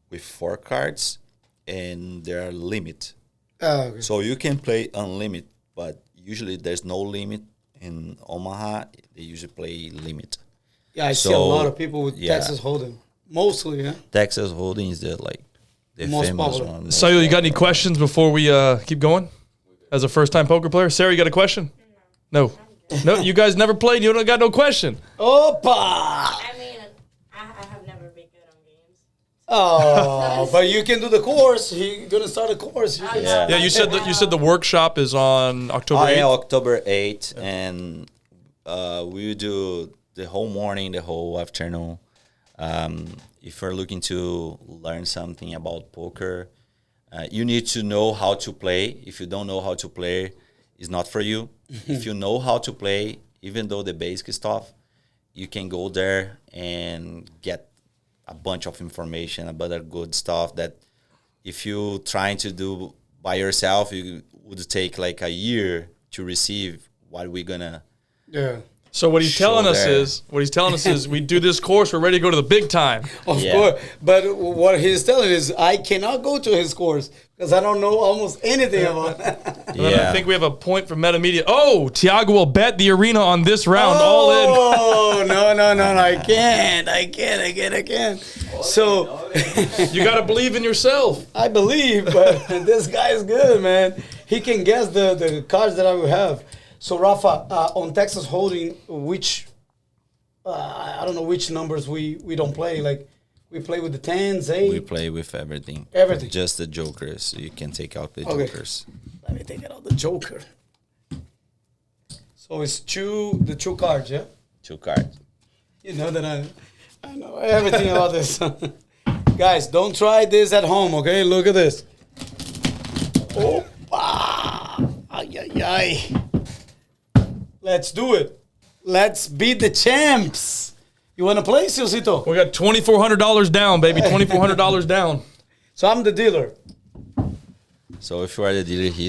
with 4 cards, and there are limit. Okay. So you can play unlimited, but usually there's no limit. In Omaha, they usually play limit. Yeah, I see a lot of people with Texas Hold'em. Mostly, yeah. Texas Hold'em is the Most famous popular. one. Sayul, you got any questions before we keep going? As a first-time poker player, Sarah, you got a question? No. No, you guys never played. You don't got no question. Opa! I mean, I have never been good on games. Oh, but you can do the course. He's gonna start a course. You can- Yeah. Yeah, you said the workship is on October 8th. Yeah, October 8th, and we will do the whole morning, the whole afternoon. If you're looking to learn something about poker, you need to know how to play. If you don't know how to play, it's not for you. If you know how to play, even though the basic stuff, you can go there and get a bunch of information about the good stuff that if you trying to do by yourself, you would take like a year to receive what we're gonna. Yeah. So what he's telling us there. is we do this course, we're ready to go to the big time. Of Yeah. course. But what he's telling is I cannot go to his course because I don't know almost anything about it. And then I think we have a point for Meta Media. Oh, Tiago will bet the arena on this round, all in. Oh, no. I can't. So You got to believe in yourself. I believe, but this guy is good, man. He can guess the cards that I will have. So Rafa, on Texas Hold'em, which I don't know which numbers we don't play. Like we play with the 10s, 8. We play with everything. Everything. Just the jokers. You can take out the Okay. jokers. Let me take out the Joker. So it's the two cards, yeah? 2 cards. You know that I know everything about this. Guys, don't try this at home, okay? Look at this. Opa! Ay. Let's do it. Let's beat the champs. You want to play, Silcito? We got $2,400 down, baby. $2,400 down. So I'm the dealer. So if you are the dealer, he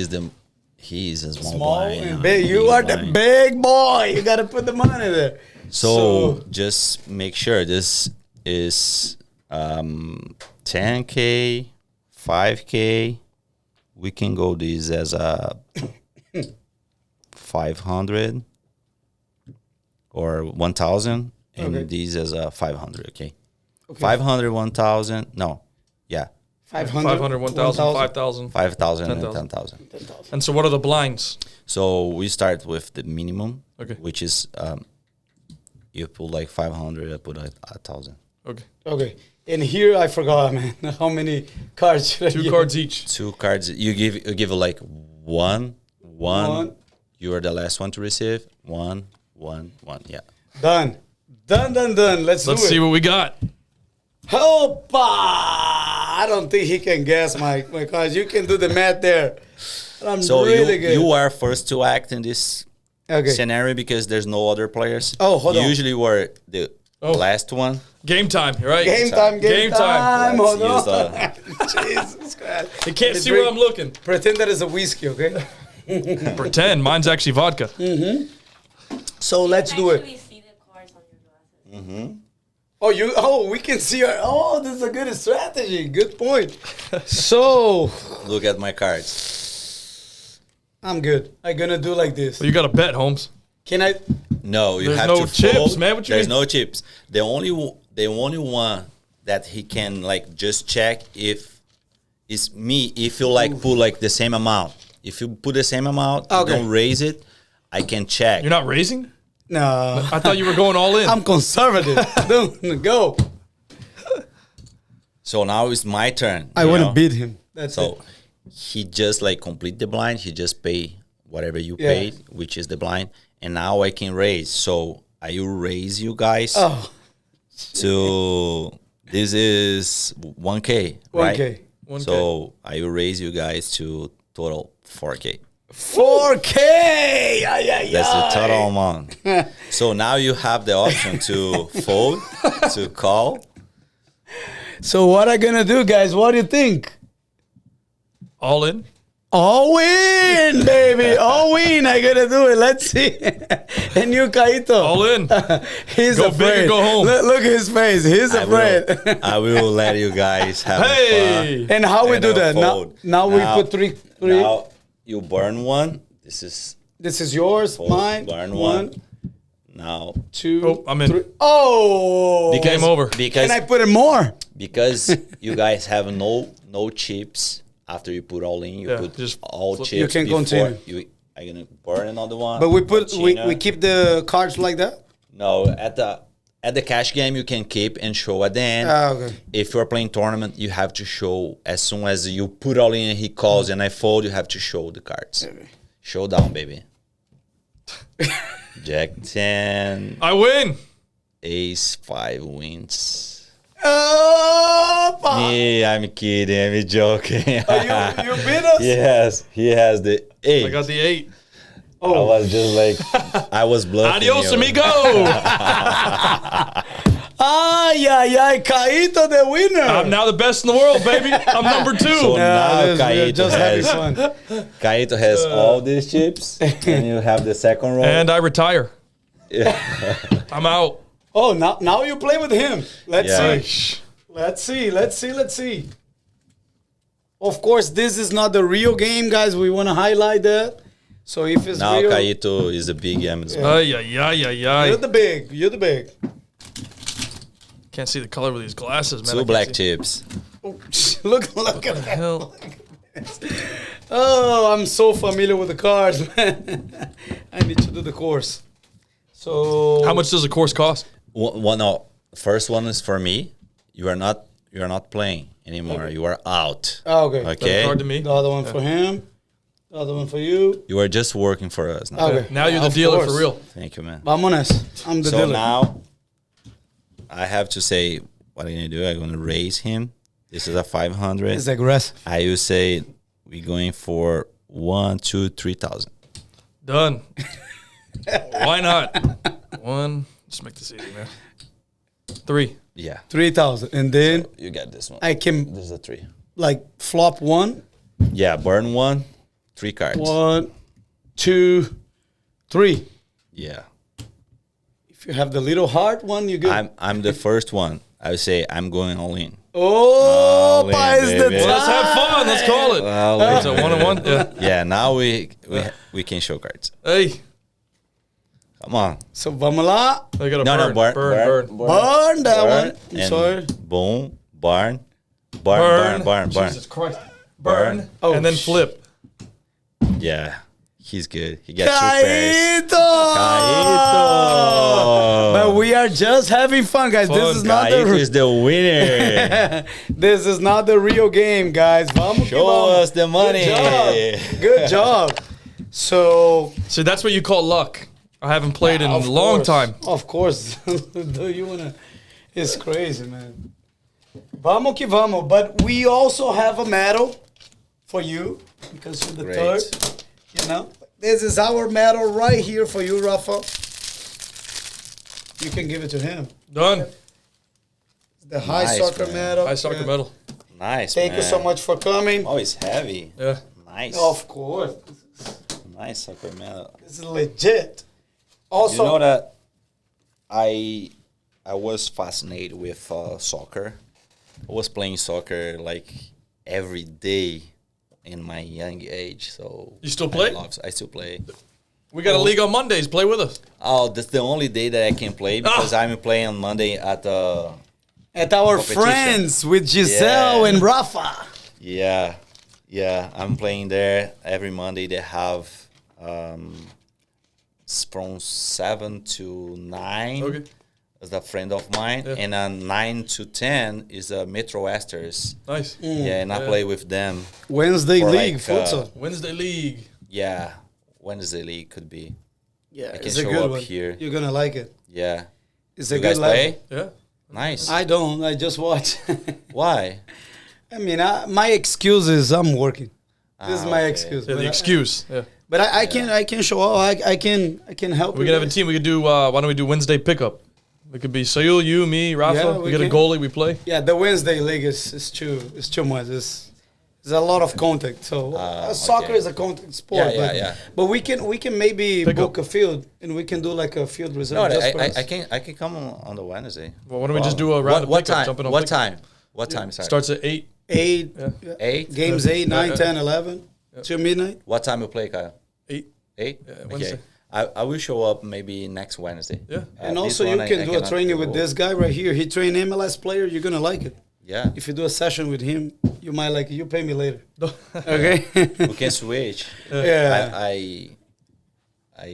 is a small blind. And big. You are the big boy. You got to put the money there. So just make sure this is 10K, 5K. We can go this as a 500 or 1,000, and Okay. this as a 500. Okay. 500, 1,000. No, yeah, 500, 1,000, 5,000. 5,000 and 10,000. 10,000. And so what are the blinds? So we start with the minimum, Okay. which is you put like 500, I put 1,000. Okay. Okay. And here I forgot, man. How many cards should I 2 give? cards each. 2 cards. You give like one. You are the last one to receive. One. Yeah. Done. Let's Let's do see it. what we got. Opa! I don't think he can guess my cards. You can do the math there. I'm So really good. you are first to act in this Okay. scenario because there's no other players. Oh, hold on. Usually we're the last one. Game time, right? Game time. Game time. Hold Let's on. use Jesus Christ. You can't Hey, see drink- where I'm looking. Pretend that is a whiskey, okay? Pretend. Mine's actually vodka. So let's do it. Actually see the cards on your glasses. We can see this is a good strategy. Good point. So Look at my cards. I'm good. I'm gonna do like this. Well, you got to bet, Holmes. Can I? No, you There's have no to chips, fold. man. What you There's mean? no chips. The only one that he can like just check if it's me if you like put like the same amount. If you put the same amount, you Okay. don't raise it, I can check. You're not raising? No. I thought you were going all in. I'm conservative. Don't go. So now it's my turn. I you want to know? beat him. That's So it. he just like complete the blind. He just pay whatever you Yeah. paid, which is the blind. And now I can raise. So I will raise you guys Oh, to this is 1K, right? 1K. 1K. So I will raise you guys to total 4K. 4K. That's the total amount. So now you have the option to fold, to call. So what I gonna do, guys? What do you think? all in? All win, baby. All win. I gotta do it. Let's see. And you, Kaito. All in. He's Go big or afraid. go home. Look at his face. He's afraid. I will let you guys have Hey! fun. And how we And do I'll that? fold. Now we put three. Now you burn one. This is This is yours, fold, mine. burn one. Now, 2, Oh, I'm in. 3. Oh! Game over. Because Can I put in more? because you guys have no chips after you put all in. You Yeah, put just all flip. chips. You can before continue. You are gonna burn another one. But we China. keep the cards like that? No, at the cash game you can keep and show at the end. Okay. If you're playing tournament, you have to show as soon as you put all in and he calls and I fold, you have to show the cards. Showdown, baby. Jack 10, I win. Ace 5 wins. Oh, Yeah, I'm kidding. I'm joking. you beat us? Yes, he has the 8. I got the 8. I was just like, I was bluffing. Adios, you. amigo. Ay, ay, ay, Caíto the winner. I'm now the best in the world, baby. I'm number 2. So now we're Caíto just having has, fun. Caíto has all these chips, and you have the second row. And I retire. I'm out. Oh, now you play with him. Let's Yeah. see. Let's see. Of course, this is not the real game, guys. We want to highlight that. So if it's Now real, Caíto is a big M as well. Ay, ay, ay, ay, ay. you're the big. Can't see the color with these glasses, man. I Two can't black see. chips. Look at that. Hell. Oh, I'm so familiar with the cards, man. I need to do the course. So How much does a course cost? No, first one is for me. You are not playing anymore. You are out. Oh, okay. Okay. Card to me. The other one for him. The other one for you. You are just working for us now. Okay. Now you're the Of dealer course. for real. Thank you, man. Vamones. I'm the So dealer. now I have to say what I'm gonna do. I'm gonna raise him. This is a 500. It's aggressive. I will say we're going for 1, 2, 3,000. Done. Why not? 1. Just make this easy, man. 3. Yeah. 3,000. And then You got this one. I can This is a 3. like flop 1, Yeah, burn 1, 3 cards. 1, 2, 3. Yeah. If you have the little heart one, you good. I'm the first one. I would say I'm going all in. Oh, All in, pa is the baby. time. Let's have fun. Let's call it. All Is in. it 1 and 1? Yeah. Yeah, now we can show cards. Hey, Come on. So vamos lá. I got to No, burn. Burn. Burn that Burn, one. I'm and sorry. Boom, burn. Jesus Christ. Burn. Oh, And then flip. Yeah, he's good. He got 2 pairs. Caíto! Caíto! But we are just having fun, guys. This Fun. is not Caíto is the the winner. this is not the real game, guys. Vamos que Show vamos. us the money. Good job. Good job. So See, that's what you call luck. I haven't played in a of long course, time. Of course. Do you wanna? It's crazy, man. Vamos que vamos. But we also have a medal for you because you're the Great. third. You know, this is our medal right here for you, Rafa. You can give it to him. Done. The high Nice, soccer man. medal. High soccer Yeah. medal. Nice, Thank man. you so much for coming. Oh, it's heavy. Yeah. Nice. Of course, Nice soccer medal. this is legit. Also, You know that I was fascinated with soccer. I was playing soccer like every day in my young age. So You still play? I still play. We got a league on Mondays. Play with us. Oh, that's the only day that I can play because I'm playing on Monday at at our competition. friends with Giselle Yeah. and Rafa. yeah. I'm playing there every Monday. They have from 7 to 9. Okay. Is a friend of mine, Yeah. and 9 to 10 is a Metro Westers. Nice. Yeah, and I Yeah. play with them. Wednesday For League like, futsal. Wednesday league. Yeah, Wednesday league could be. Yeah, can it's a show good up one. here. You're gonna like it. Yeah. It's a You good guys level. play? Yeah. Nice. I don't. I just watch. Why? I mean, my excuse is I'm working. This is my okay. excuse. Yeah, but the excuse. Yeah. But I can show up. I can help. We you can have a guys. team. We could do. Why don't we do Wednesday pickup? It could be Sayul, you, me, Rafa. Yeah, we we get a can. goalie. We play. Yeah, the Wednesday league is too much. It's a lot of contact. So soccer okay. is a contact sport. Yeah, but, yeah. But we can maybe Pick book up. a field and we can do like a field reserve. No, just for us. I can come on the Wednesday. Well, why don't we just do a round What of pickup? time? Jumping on What pickup. time? What time? Sorry. Starts at 8. 8 Yeah. 8? games, 8, 9, Yeah. 10, 11 till midnight. What time you play, Kyle? 8. 8? Wednesday. I will show up maybe next Wednesday. Yeah. And This also, you one can I do a cannot training go. with this guy right here. He trained MLS player. You're gonna like it. Yeah. If you do a session with him, you might like it. You pay me later. Okay. We can switch. Yeah. I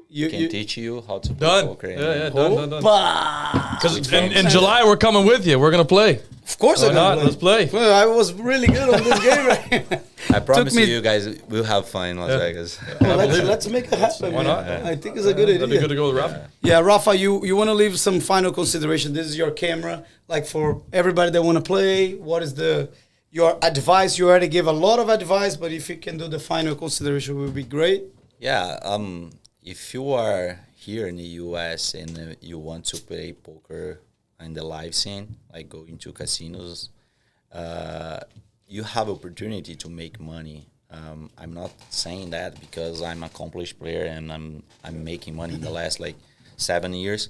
You- can you- teach you how to play Done. poker. Yeah, done. Opa! Because in July we're coming with you. We're gonna play. Of course, Why I'm not? gonna Let's play. Well, I was really good on this game. Right? I promise me- you guys will have fun in Las Vegas. Well, let's make it happen. Why man. not? I think it's a good That'd be idea. good to go with Rafa. Yeah, Rafa, you want to leave some final consideration. This is your camera. Like for everybody that want to play, what is your advice? You already gave a lot of advice, but if you can do the final consideration, would be great. Yeah, if you are here in the US and you want to play poker in the live scene, like going to casinos, you have opportunity to make money. I'm not saying that because I'm an accomplished player and I'm making money in the last like 7 years,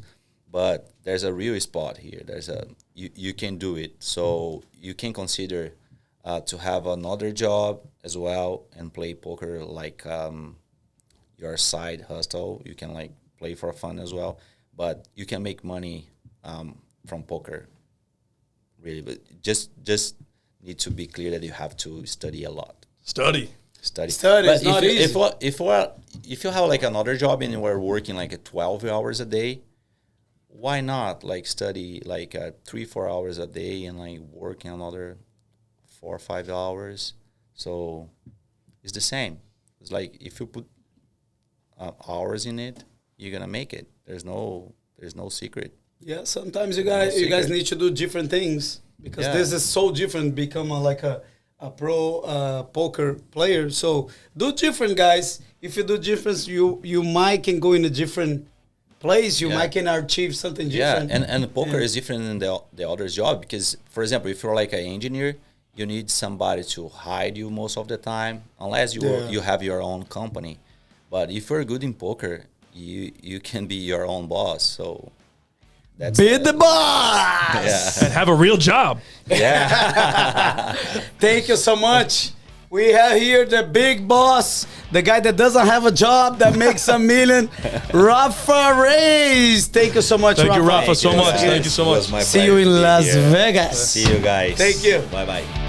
but there's a real spot here. You can do it. So you can consider to have another job as well and play poker like your side hustle. You can like play for fun as well, but you can make money from poker. Really, but just need to be clear that you have to study a lot. Study. Study. Study is But not easy. If you have like another job and you are working like 12 hours a day, why not like study like 3-4 hours a day and like working another 4 or 5 hours? So it's the same. It's like if you put hours in it, you're gonna make it. There's no secret. Yeah, sometimes you guys need to do different things because this is so different. Become like a pro poker player. So do different, guys. If you do different, you might can go in a different place. You might can achieve something different. Yeah, and poker is different than the other job because, for example, if you're like an engineer, you need somebody to hide you most of the time, unless you have your own company. But if you're good in poker, you can be your own boss. So that's Be the boss. yeah. And have a real job. Yeah. Thank you so much. We have here the big boss, the guy that doesn't have a job that makes $1 million, Rafa Reis. Thank you so much, Thank Rafa. you, Rafa, so much. guys. Thank you so It was much. my See you pleasure in to be Las here. Vegas. See you guys. Thank you. Bye bye.